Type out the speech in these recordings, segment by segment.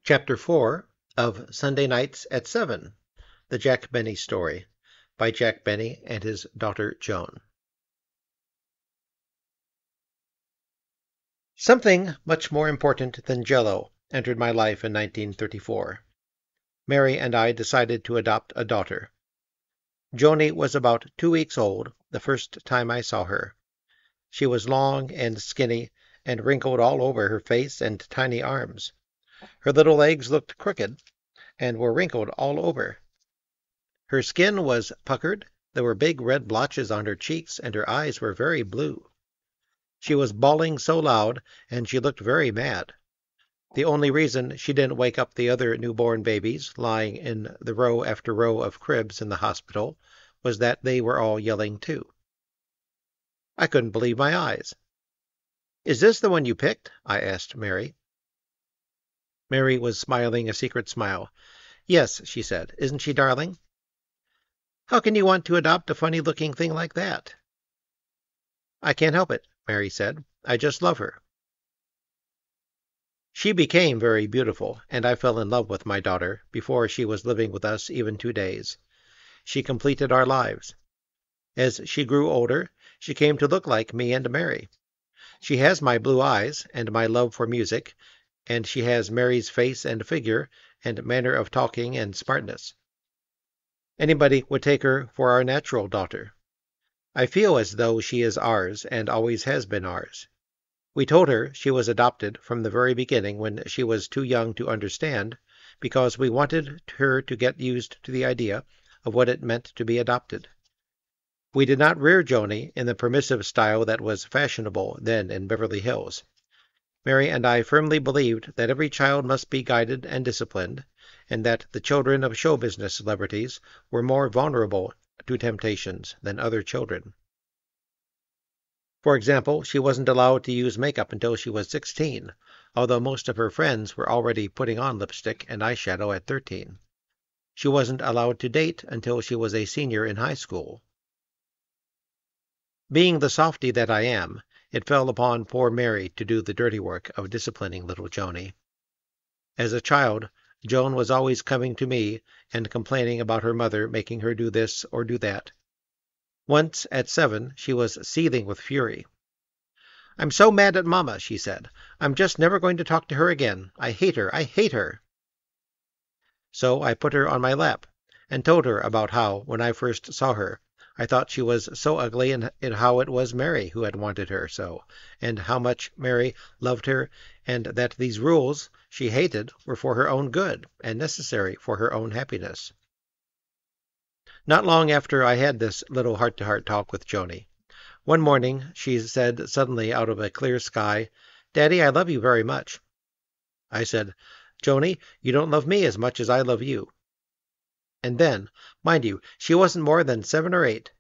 Chapter 4 of Sunday Nights at 7, The Jack Benny Story, by Jack Benny and his daughter Joan. Something much more important than Jell-O entered my life in 1934. Mary and I decided to adopt a daughter. Joni was about 2 weeks old the first time I saw her. She was long and skinny and wrinkled all over her face and tiny arms. Her little legs looked crooked and were wrinkled all over. Her skin was puckered, there were big red blotches on her cheeks, and her eyes were very blue. She was bawling so loud, and she looked very mad. The only reason she didn't wake up the other newborn babies lying in the row after row of cribs in the hospital was that they were all yelling too. I couldn't believe my eyes. "Is this the one you picked?" I asked Mary. Mary was smiling a secret smile. "Yes," she said. "Isn't she darling?" "How can you want to adopt a funny-looking thing like that?" "I can't help it," Mary said. "I just love her." She became very beautiful, and I fell in love with my daughter before she was living with us even 2 days. She completed our lives. As she grew older, she came to look like me and Mary. She has my blue eyes and my love for music, and she has Mary's face and figure and manner of talking and smartness. Anybody would take her for our natural daughter. I feel as though she is ours and always has been ours. We told her she was adopted from the very beginning when she was too young to understand, because we wanted her to get used to the idea of what it meant to be adopted. We did not rear Joni in the permissive style that was fashionable then in Beverly Hills. Mary and I firmly believed that every child must be guided and disciplined, and that the children of show business celebrities were more vulnerable to temptations than other children. For example, she wasn't allowed to use makeup until she was 16, although most of her friends were already putting on lipstick and eyeshadow at 13. She wasn't allowed to date until she was a senior in high school. Being the softy that I am, it fell upon poor Mary to do the dirty work of disciplining little Joni. As a child, Joan was always coming to me and complaining about her mother making her do this or do that. Once, at 7, she was seething with fury. "I'm so mad at Mama," she said. "I'm just never going to talk to her again. I hate her. I hate her." So I put her on my lap and told her about how, when I first saw her, I thought she was so ugly, and how it was Mary who had wanted her so, and how much Mary loved her, and that these rules she hated were for her own good and necessary for her own happiness. Not long after I had this little heart-to-heart talk with Joni, one morning she said suddenly out of a clear sky, "Daddy, I love you very much." I said, "Joni, you don't love me as much as I love you." And then, mind you, she wasn't more than 7 or 8.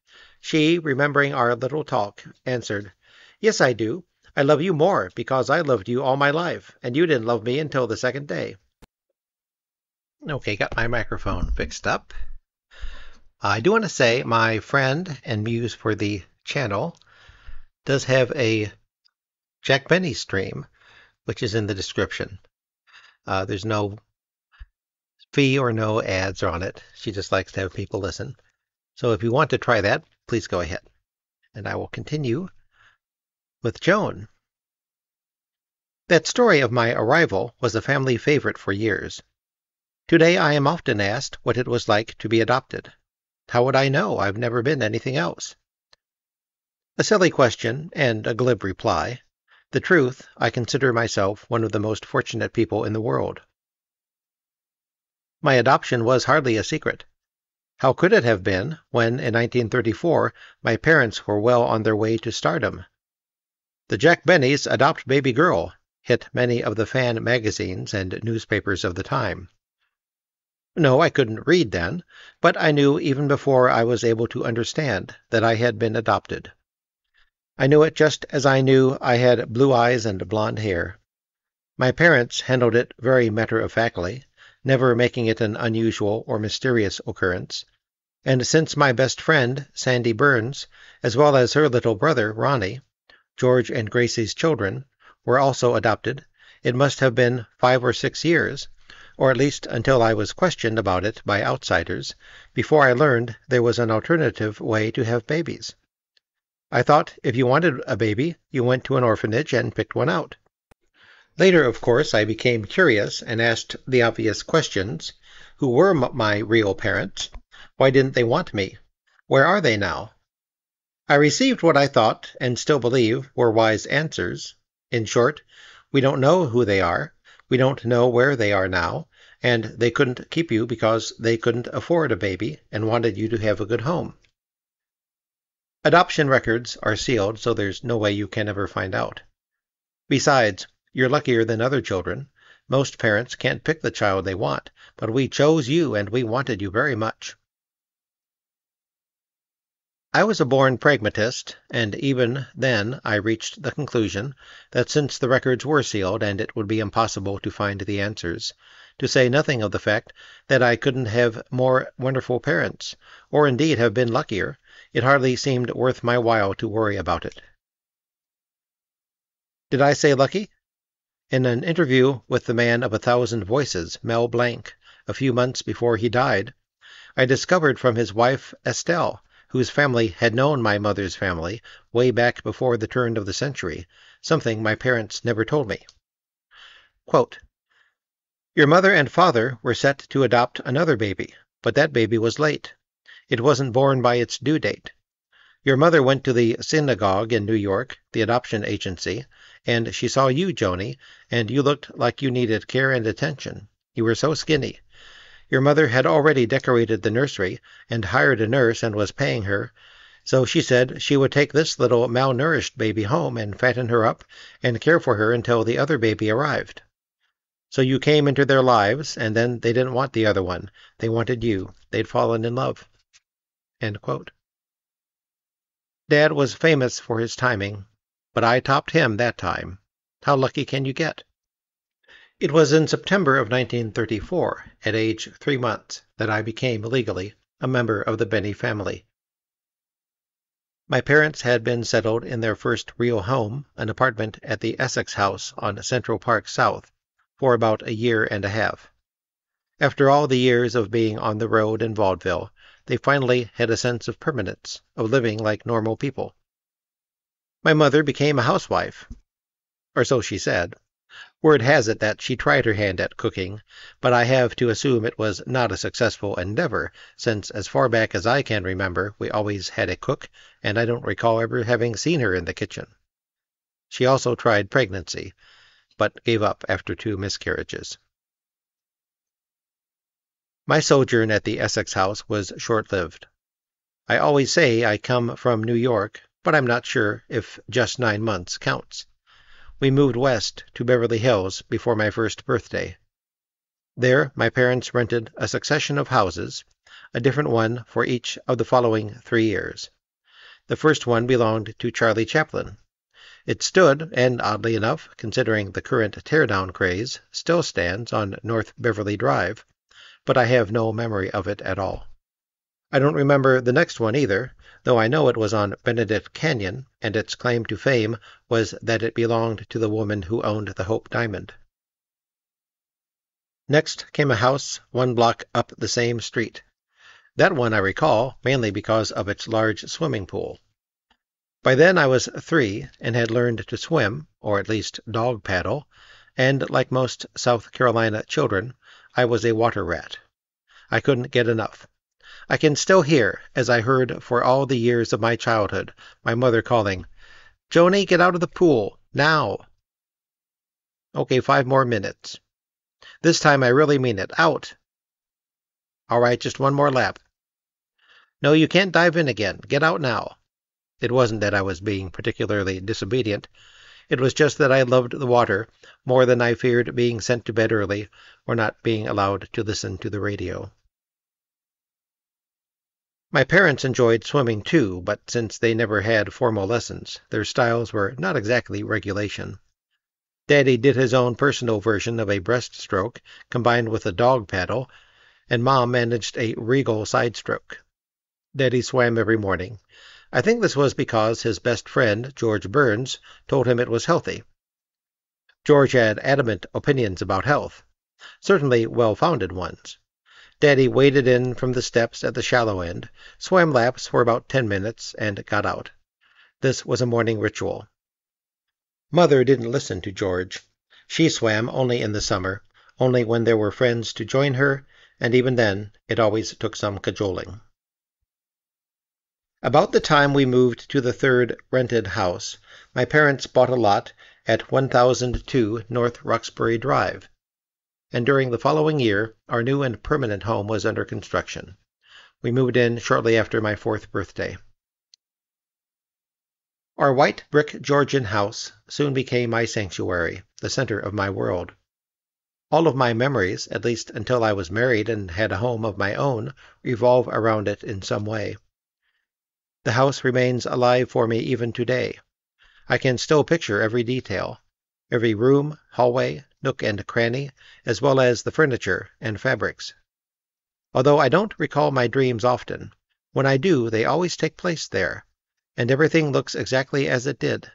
She, remembering our little talk, answered, "Yes, I do. I love you more because I loved you all my life, and you didn't love me until the 2nd day." Okay, got my microphone fixed up. I do want to say my friend and muse for the channel does have a Jack Benny stream, which is in the description. There's no fee or no ads on it. She just likes to have people listen. So if you want to try that, please go ahead. And I will continue with Joan. That story of my arrival was a family favorite for years. Today I am often asked what it was like to be adopted. How would I know? I've never been anything else. A silly question and a glib reply. The truth, I consider myself one of the most fortunate people in the world. My adoption was hardly a secret. How could it have been when, in 1934, my parents were well on their way to stardom? "The Jack Bennys Adopt Baby Girl" hit many of the fan magazines and newspapers of the time. No, I couldn't read then, but I knew even before I was able to understand that I had been adopted. I knew it just as I knew I had blue eyes and blonde hair. My parents handled it very matter-of-factly, never making it an unusual or mysterious occurrence, and since my best friend, Sandy Burns, as well as her little brother, Ronnie, George and Gracie's children, were also adopted, it must have been 5 or 6 years, or at least until I was questioned about it by outsiders, before I learned there was an alternative way to have babies. I thought if you wanted a baby, you went to an orphanage and picked one out. Later, of course, I became curious and asked the obvious questions. Who were my real parents? Why didn't they want me? Where are they now? I received what I thought, and still believe, were wise answers. In short, we don't know who they are, we don't know where they are now, and they couldn't keep you because they couldn't afford a baby and wanted you to have a good home. Adoption records are sealed, so there's no way you can ever find out. Besides, you're luckier than other children. Most parents can't pick the child they want, but we chose you and we wanted you very much. I was a born pragmatist, and even then I reached the conclusion that since the records were sealed and it would be impossible to find the answers, to say nothing of the fact that I couldn't have more wonderful parents, or indeed have been luckier, it hardly seemed worth my while to worry about it. Did I say lucky? In an interview with the man of 1,000 voices, Mel Blanc, a few months before he died, I discovered from his wife Estelle, whose family had known my mother's family way back before the turn of the century, something my parents never told me. Quote, "Your mother and father were set to adopt another baby, but that baby was late. It wasn't born by its due date. Your mother went to the synagogue in New York, the adoption agency, and she saw you, Joni, and you looked like you needed care and attention. You were so skinny. Your mother had already decorated the nursery and hired a nurse and was paying her, so she said she would take this little malnourished baby home and fatten her up and care for her until the other baby arrived. So you came into their lives, and then they didn't want the other one. They wanted you. They'd fallen in love." End quote. Dad was famous for his timing, but I topped him that time. How lucky can you get? It was in September of 1934, at age 3 months, that I became legally a member of the Benny family. My parents had been settled in their first real home, an apartment at the Essex House on Central Park South, for about a year and a half. After all the years of being on the road in vaudeville, they finally had a sense of permanence, of living like normal people. My mother became a housewife, or so she said. Word has it that she tried her hand at cooking, but I have to assume it was not a successful endeavor, since as far back as I can remember, we always had a cook, and I don't recall ever having seen her in the kitchen. She also tried pregnancy, but gave up after 2 miscarriages. My sojourn at the Essex House was short-lived. I always say I come from New York, but I'm not sure if just 9 months counts. We moved west to Beverly Hills before my first birthday. There, my parents rented a succession of houses, a different one for each of the following 3 years. The first one belonged to Charlie Chaplin. It stood, and oddly enough, considering the current teardown craze, still stands on North Beverly Drive, but I have no memory of it at all. I don't remember the next one either, though I know it was on Benedict Canyon, and its claim to fame was that it belonged to the woman who owned the Hope Diamond. Next came a house 1 block up the same street. That one I recall, mainly because of its large swimming pool. By then I was 3 and had learned to swim, or at least dog paddle, and like most South Carolina children, I was a water rat. I couldn't get enough. I can still hear, as I heard for all the years of my childhood, my mother calling, "Joni, get out of the pool, now!" Okay, 5 more minutes. This time I really mean it. Out! All right, just 1 more lap. No, you can't dive in again. Get out now. It wasn't that I was being particularly disobedient. It was just that I loved the water more than I feared being sent to bed early or not being allowed to listen to the radio. My parents enjoyed swimming too, but since they never had formal lessons, their styles were not exactly regulation. Daddy did his own personal version of a breaststroke combined with a dog paddle, and Mom managed a regal side stroke. Daddy swam every morning. I think this was because his best friend, George Burns, told him it was healthy. George had adamant opinions about health. certainly well-founded ones. Daddy waded in from the steps at the shallow end, swam laps for about 10 minutes, and got out. This was a morning ritual. Mother didn't listen to George. She swam only in the summer, only when there were friends to join her, and even then it always took some cajoling. About the time we moved to the third rented house, my parents bought a lot at 1002 North Roxbury Drive, and during the following year our new and permanent home was under construction. We moved in shortly after my 4th birthday. Our white brick Georgian house soon became my sanctuary, the center of my world. All of my memories, at least until I was married and had a home of my own, revolve around it in some way. The house remains alive for me even today. I can still picture every detail, every room, hallway, nook and cranny, as well as the furniture and fabrics. Although I don't recall my dreams often, when I do, they always take place there, and everything looks exactly as it did.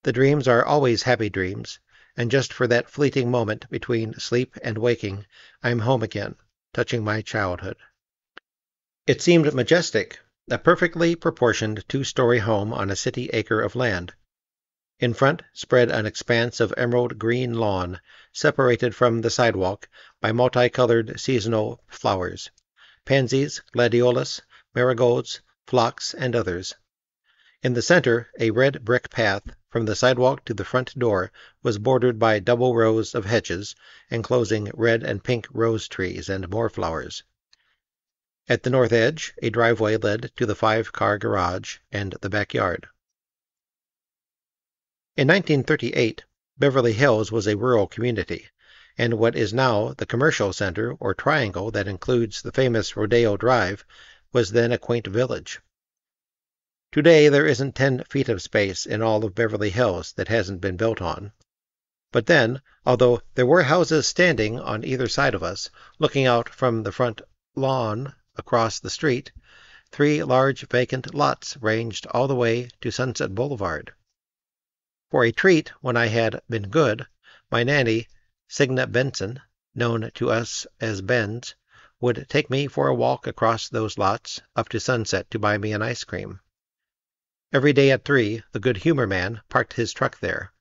The dreams are always happy dreams, and just for that fleeting moment between sleep and waking, I'm home again, touching my childhood. It seemed majestic, a perfectly proportioned 2-story home on a city acre of land. In front spread an expanse of emerald green lawn, separated from the sidewalk by multicolored seasonal flowers, pansies, gladiolus, marigolds, phlox, and others. In the center, a red brick path from the sidewalk to the front door was bordered by double rows of hedges, enclosing red and pink rose trees and more flowers. At the north edge, a driveway led to the 5-car garage and the backyard. In 1938, Beverly Hills was a rural community, and what is now the commercial center or triangle that includes the famous Rodeo Drive was then a quaint village. Today there isn't 10 feet of space in all of Beverly Hills that hasn't been built on. But then, although there were houses standing on either side of us, looking out from the front lawn across the street, 3 large vacant lots ranged all the way to Sunset Boulevard. For a treat, when I had been good, my nanny, Signa Benson, known to us as Benz, would take me for a walk across those lots up to Sunset to buy me an ice cream. Every day at 3, the good humor man parked his truck there.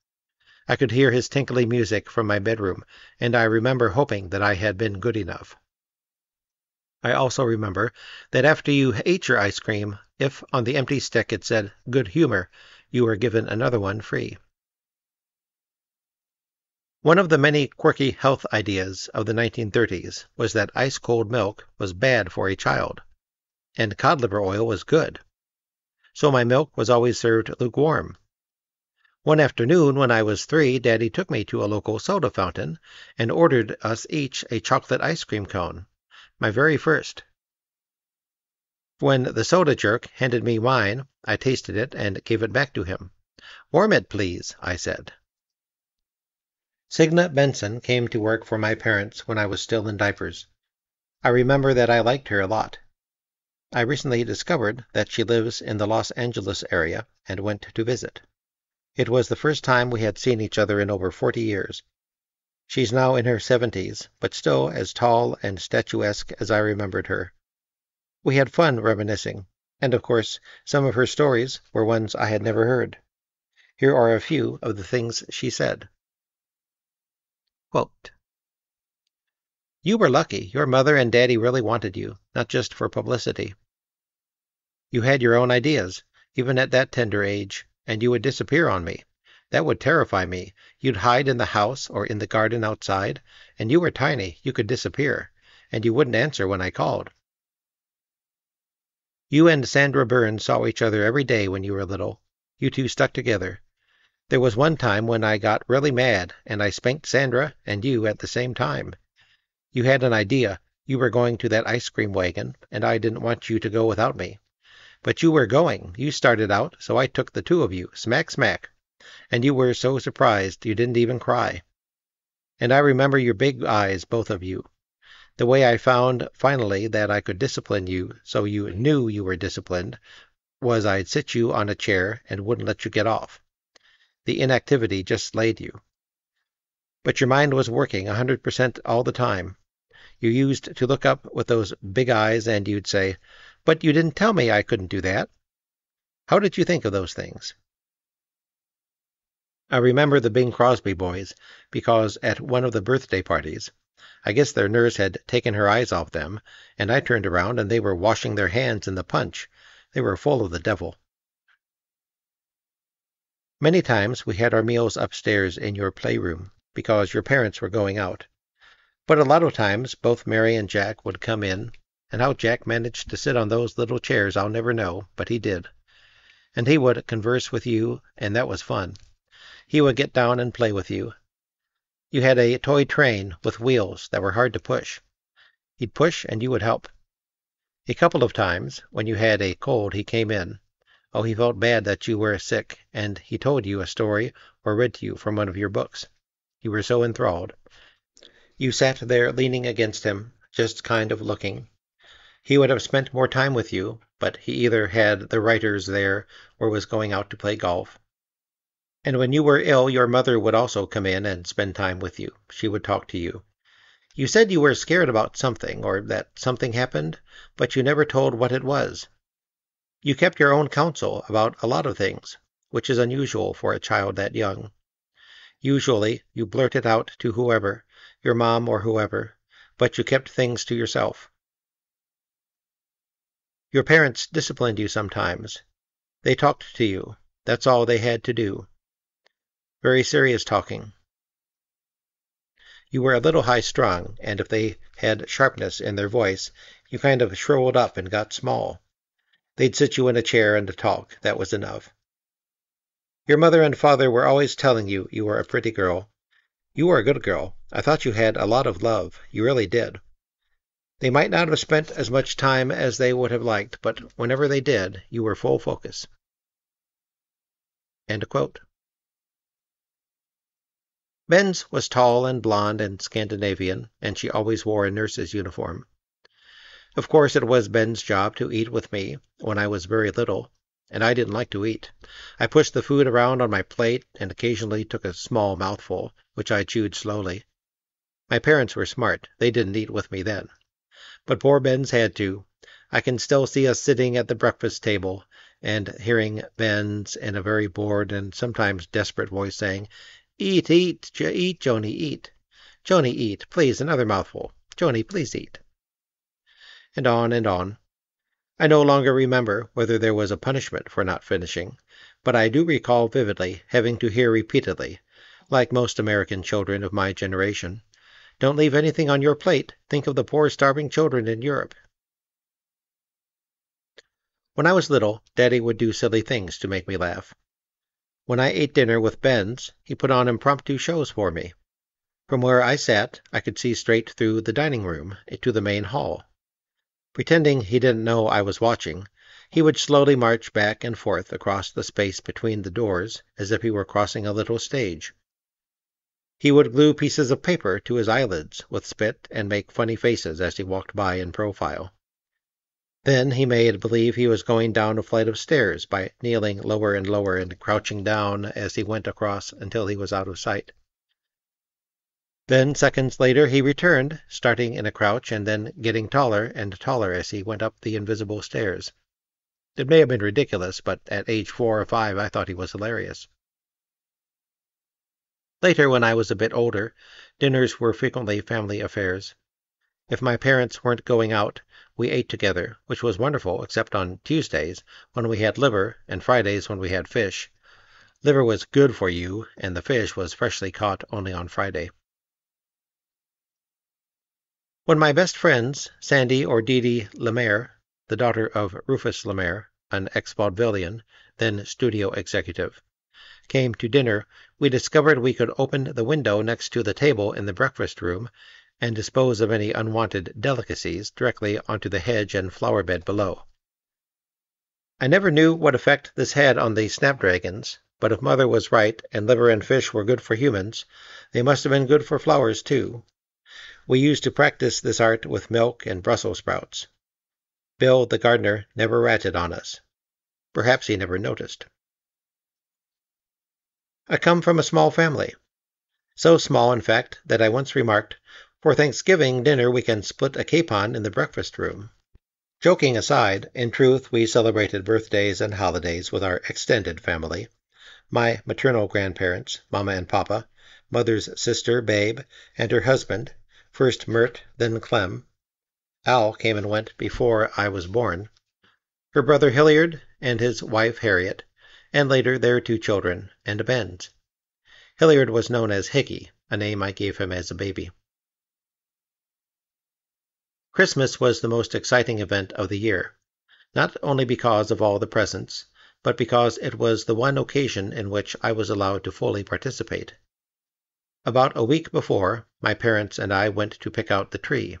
I could hear his tinkly music from my bedroom, and I remember hoping that I had been good enough. I also remember that after you ate your ice cream, if on the empty stick it said good humor, you were given another one free. One of the many quirky health ideas of the 1930s was that ice-cold milk was bad for a child, and cod liver oil was good. So my milk was always served lukewarm. One afternoon when I was 3, Daddy took me to a local soda fountain and ordered us each a chocolate ice cream cone, my very first. When the soda jerk handed me mine, I tasted it and gave it back to him. "Warm it, please," I said. Signa Benson came to work for my parents when I was still in diapers. I remember that I liked her a lot. I recently discovered that she lives in the Los Angeles area and went to visit. It was the first time we had seen each other in over 40 years. She's now in her 70s, but still as tall and statuesque as I remembered her. We had fun reminiscing, and of course some of her stories were ones I had never heard. Here are a few of the things she said. Quote, "You were lucky. Your mother and Daddy really wanted you, not just for publicity. You had your own ideas, even at that tender age, and you would disappear on me. That would terrify me. You'd hide in the house or in the garden outside, and you were tiny. You could disappear, and you wouldn't answer when I called. You and Sandra Byrne saw each other every day when you were little. You two stuck together. There was one time when I got really mad, and I spanked Sandra and you at the same time. You had an idea. You were going to that ice cream wagon, and I didn't want you to go without me. But you were going. You started out, so I took the 2 of you, smack, smack. And you were so surprised you didn't even cry. And I remember your big eyes, both of you. The way I found, finally, that I could discipline you so you knew you were disciplined was I'd sit you on a chair and wouldn't let you get off. The inactivity just slayed you. but your mind was working 100% all the time. You used to look up with those big eyes and you'd say, "But you didn't tell me I couldn't do that." How did you think of those things? I remember the Bing Crosby boys because at one of the birthday parties, I guess their nurse had taken her eyes off them, and I turned around and they were washing their hands in the punch. They were full of the devil. Many times we had our meals upstairs in your playroom because your parents were going out. But a lot of times both Mary and Jack would come in, and how Jack managed to sit on those little chairs I'll never know, but he did. And he would converse with you, and that was fun. He would get down and play with you. You had a toy train with wheels that were hard to push. He'd push and you would help. A couple of times, when you had a cold, he came in. Oh, he felt bad that you were sick, and he told you a story or read to you from one of your books. You were so enthralled. You sat there leaning against him, just kind of looking. He would have spent more time with you, but he either had the writers there or was going out to play golf. And when you were ill, your mother would also come in and spend time with you. She would talk to you. You said you were scared about something, or that something happened, but you never told what it was. You kept your own counsel about a lot of things, which is unusual for a child that young. Usually, you blurted out to whoever, your mom or whoever, but you kept things to yourself. Your parents disciplined you sometimes. They talked to you. That's all they had to do. Very serious talking. You were a little high-strung, and if they had sharpness in their voice, you kind of shriveled up and got small. They'd sit you in a chair and talk. That was enough. Your mother and father were always telling you you were a pretty girl. You were a good girl. I thought you had a lot of love. You really did. They might not have spent as much time as they would have liked, but whenever they did, you were full focus. End quote. Ben's was tall and blonde and Scandinavian, and she always wore a nurse's uniform. Of course, it was Ben's job to eat with me when I was very little, and I didn't like to eat. I pushed the food around on my plate and occasionally took a small mouthful, which I chewed slowly. My parents were smart. They didn't eat with me then. But poor Ben's had to. I can still see us sitting at the breakfast table and hearing Ben's in a very bored and sometimes desperate voice saying, "Eat, eat, eat, Joni, eat. Joni, eat. Please, another mouthful. Joni, please eat." And on and on. I no longer remember whether there was a punishment for not finishing, but I do recall vividly having to hear repeatedly, like most American children of my generation, "Don't leave anything on your plate. Think of the poor starving children in Europe." When I was little, Daddy would do silly things to make me laugh. When I ate dinner with Ben's, he put on impromptu shows for me. From where I sat, I could see straight through the dining room to the main hall. Pretending he didn't know I was watching, he would slowly march back and forth across the space between the doors as if he were crossing a little stage. He would glue pieces of paper to his eyelids with spit and make funny faces as he walked by in profile. Then he made believe he was going down a flight of stairs by kneeling lower and lower and crouching down as he went across until he was out of sight. Then, seconds later, he returned, starting in a crouch and then getting taller and taller as he went up the invisible stairs. It may have been ridiculous, but at age 4 or 5 I thought he was hilarious. Later, when I was a bit older, dinners were frequently family affairs. If my parents weren't going out, we ate together, which was wonderful except on Tuesdays, when we had liver, and Fridays when we had fish. Liver was good for you, and the fish was freshly caught only on Friday. When my best friends, Sandy or Dee Dee Lemaire, the daughter of Rufus Lemaire, an ex-vaudevillian, then studio executive, came to dinner, we discovered we could open the window next to the table in the breakfast room and dispose of any unwanted delicacies directly onto the hedge and flower bed below. I never knew what effect this had on the snapdragons, but if Mother was right and liver and fish were good for humans, they must have been good for flowers too. We used to practice this art with milk and Brussels sprouts. Bill, the gardener, never ratted on us. Perhaps he never noticed. I come from a small family. So small, in fact, that I once remarked, "For Thanksgiving dinner we can split a capon in the breakfast room." Joking aside, in truth we celebrated birthdays and holidays with our extended family. My maternal grandparents, Mama and Papa, Mother's sister, Babe, and her husband, first Mert, then Clem. Al came and went before I was born. Her brother Hilliard and his wife Harriet, and later their 2 children and Ben's. Hilliard was known as Hickey, a name I gave him as a baby. Christmas was the most exciting event of the year, not only because of all the presents, but because it was the one occasion in which I was allowed to fully participate. About a week before, my parents and I went to pick out the tree.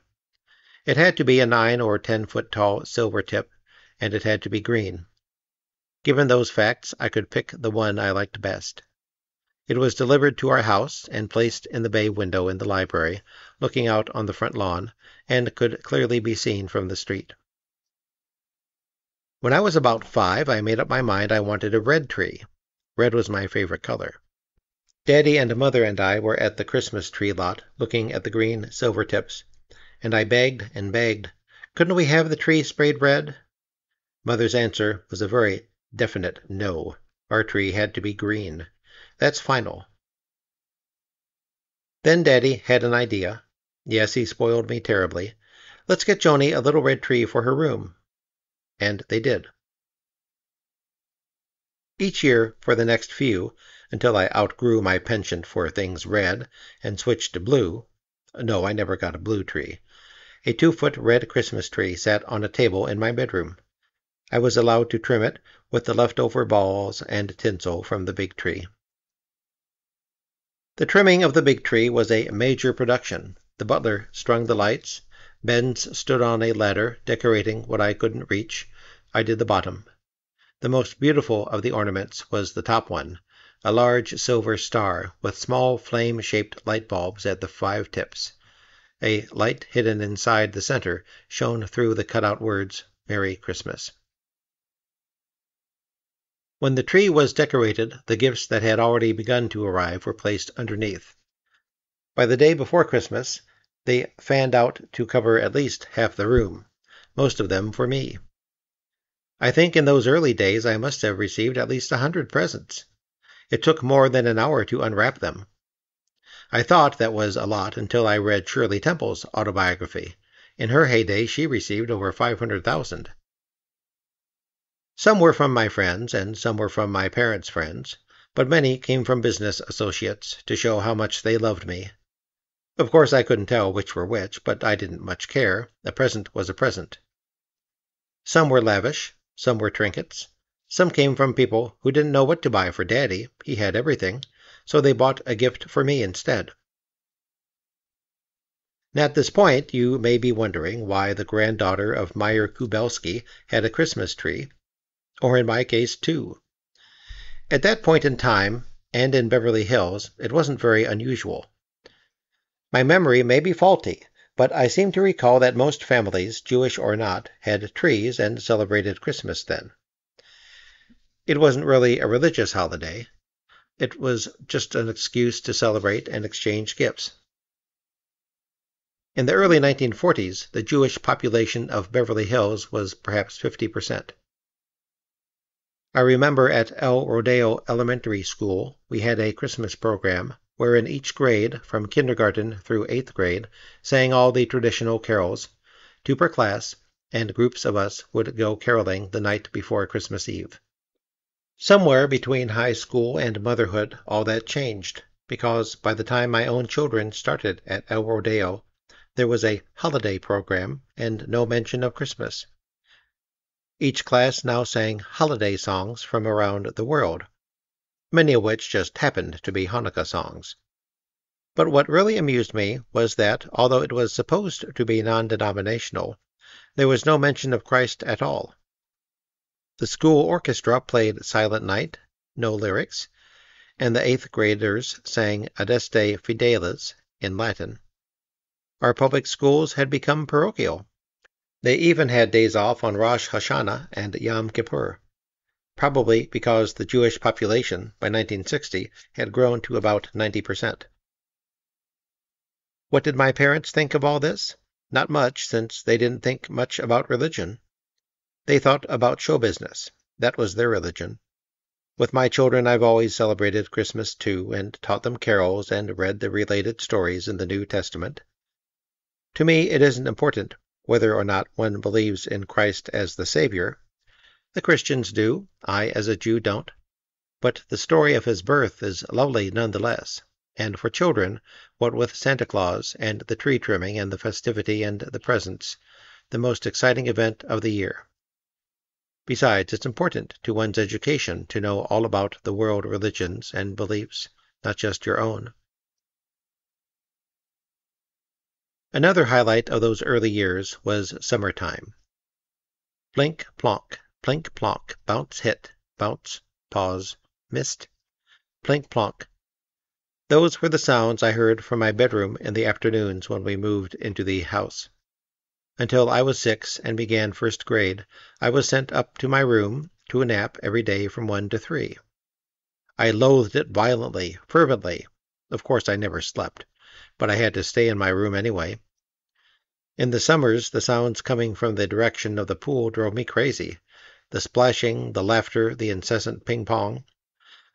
It had to be a 9 or 10-foot tall silver tip, and it had to be green. Given those facts, I could pick the one I liked best. It was delivered to our house and placed in the bay window in the library, looking out on the front lawn, and could clearly be seen from the street. When I was about 5, I made up my mind I wanted a red tree. Red was my favorite color. Daddy and Mother and I were at the Christmas tree lot, looking at the green silver tips, and I begged and begged, "Couldn't we have the tree sprayed red?" Mother's answer was a very definite no. Our tree had to be green. That's final. Then Daddy had an idea. Yes, he spoiled me terribly. "Let's get Joni a little red tree for her room." And they did. Each year for the next few, until I outgrew my penchant for things red and switched to blue. No, I never got a blue tree. A 2-foot red Christmas tree sat on a table in my bedroom. I was allowed to trim it with the leftover balls and tinsel from the big tree. The trimming of the big tree was a major production. The butler strung the lights. Ben's stood on a ladder, decorating what I couldn't reach. I did the bottom. The most beautiful of the ornaments was the top one, a large silver star with small flame-shaped light bulbs at the 5 tips. A light hidden inside the center shone through the cut-out words, "Merry Christmas." When the tree was decorated, the gifts that had already begun to arrive were placed underneath. By the day before Christmas, they fanned out to cover at least half the room, most of them for me. I think in those early days I must have received at least 100 presents. It took more than an hour to unwrap them. I thought that was a lot until I read Shirley Temple's autobiography. In her heyday, she received over 500,000. Some were from my friends, and some were from my parents' friends, but many came from business associates to show how much they loved me. Of course, I couldn't tell which were which, but I didn't much care. A present was a present. Some were lavish, some were trinkets. Some came from people who didn't know what to buy for Daddy. He had everything, so they bought a gift for me instead. And at this point, you may be wondering why the granddaughter of Meyer Kubelski had a Christmas tree, or in my case, 2. At that point in time, and in Beverly Hills, it wasn't very unusual. My memory may be faulty, but I seem to recall that most families, Jewish or not, had trees and celebrated Christmas then. It wasn't really a religious holiday. It was just an excuse to celebrate and exchange gifts. In the early 1940s, the Jewish population of Beverly Hills was perhaps 50%. I remember at El Rodeo Elementary School, we had a Christmas program wherein each grade, from kindergarten through 8th grade, sang all the traditional carols, 2 per class, and groups of us would go caroling the night before Christmas Eve. Somewhere between high school and motherhood, all that changed, because by the time my own children started at El Rodeo, there was a holiday program and no mention of Christmas. Each class now sang holiday songs from around the world, many of which just happened to be Hanukkah songs. But what really amused me was that, although it was supposed to be non-denominational, there was no mention of Christ at all. The school orchestra played Silent Night, no lyrics, and the 8th graders sang Adeste Fideles in Latin. Our public schools had become parochial. They even had days off on Rosh Hashanah and Yom Kippur, probably because the Jewish population by 1960 had grown to about 90%. What did my parents think of all this? Not much, since they didn't think much about religion. They thought about show business. That was their religion. With my children, I've always celebrated Christmas too, and taught them carols and read the related stories in the New Testament. To me, it isn't important whether or not one believes in Christ as the Savior. The Christians do. I, as a Jew, don't. But the story of his birth is lovely nonetheless. And for children, what with Santa Claus and the tree trimming and the festivity and the presents, the most exciting event of the year. Besides, it's important to one's education to know all about the world religions and beliefs, not just your own. Another highlight of those early years was summertime. Plink, plonk, bounce, hit, bounce, pause, missed, plink, plonk. Those were the sounds I heard from my bedroom in the afternoons when we moved into the house. Until I was 6 and began first grade, I was sent up to my room to a nap every day from 1 to 3. I loathed it violently, fervently. Of course, I never slept, but I had to stay in my room anyway. In the summers, the sounds coming from the direction of the pool drove me crazy. The splashing, the laughter, the incessant ping-pong.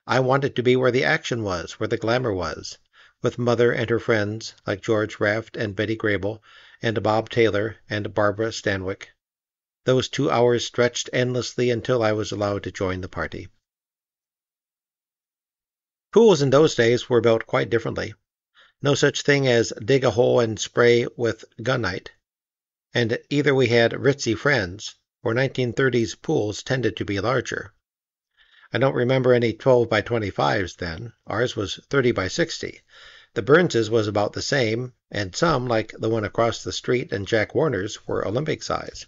I wanted to be where the action was, where the glamour was, with Mother and her friends, like George Raft and Betty Grable, and Bob Taylor and Barbara Stanwyck. Those 2 hours stretched endlessly until I was allowed to join the party. Pools in those days were built quite differently. No such thing as dig a hole and spray with gunite. And either we had ritzy friends, or 1930s pools tended to be larger. I don't remember any 12 by 25s then. Ours was 30 by 60. The Burns's was about the same, and some, like the one across the street and Jack Warner's, were Olympic size.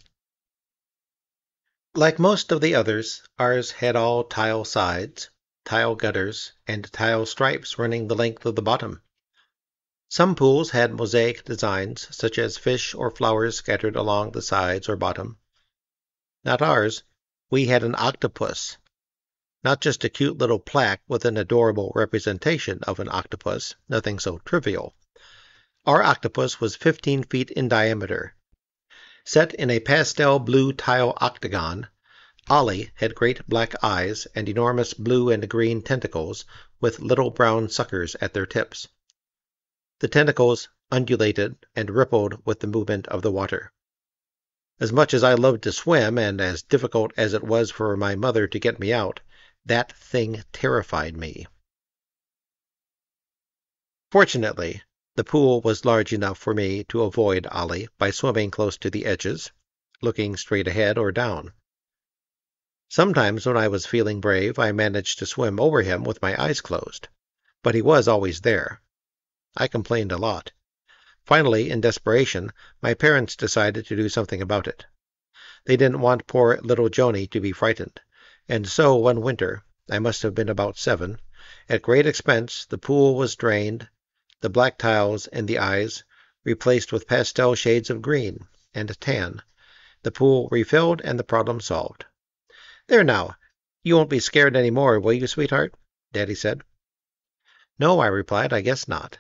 Like most of the others, ours had all tile sides, tile gutters, and tile stripes running the length of the bottom. Some pools had mosaic designs, such as fish or flowers scattered along the sides or bottom. Not ours. We had an octopus. Not just a cute little plaque with an adorable representation of an octopus, nothing so trivial. Our octopus was 15 feet in diameter. Set in a pastel blue tile octagon, Ollie had great black eyes and enormous blue and green tentacles with little brown suckers at their tips. The tentacles undulated and rippled with the movement of the water. As much as I loved to swim, and as difficult as it was for my mother to get me out, that thing terrified me. Fortunately, the pool was large enough for me to avoid Ollie by swimming close to the edges, looking straight ahead or down. Sometimes when I was feeling brave, I managed to swim over him with my eyes closed, but he was always there. I complained a lot. Finally, in desperation, my parents decided to do something about it. They didn't want poor little Joni to be frightened, and so one winter, I must have been about 7, at great expense the pool was drained, the black tiles in the eyes replaced with pastel shades of green and tan, the pool refilled, and the problem solved. "There now, you won't be scared any more, will you, sweetheart?" Daddy said. "No," I replied, "I guess not."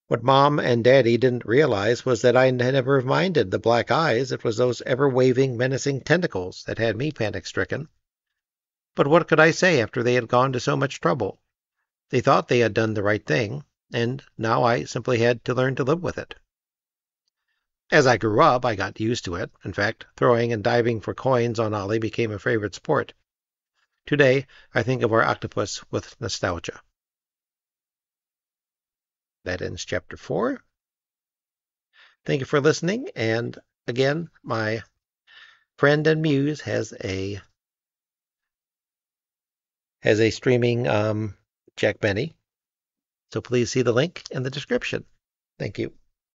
What Mom and Daddy didn't realize was that I never minded the black eyes. It was those ever-waving, menacing tentacles that had me panic-stricken. But what could I say after they had gone to so much trouble? They thought they had done the right thing, and now I simply had to learn to live with it. As I grew up, I got used to it. In fact, throwing and diving for coins on Ollie became a favorite sport. Today, I think of our octopus with nostalgia. That ends Chapter 4. Thank you for listening, and again, my friend and muse has a streaming Jack Benny, so please see the link in the description. Thank you.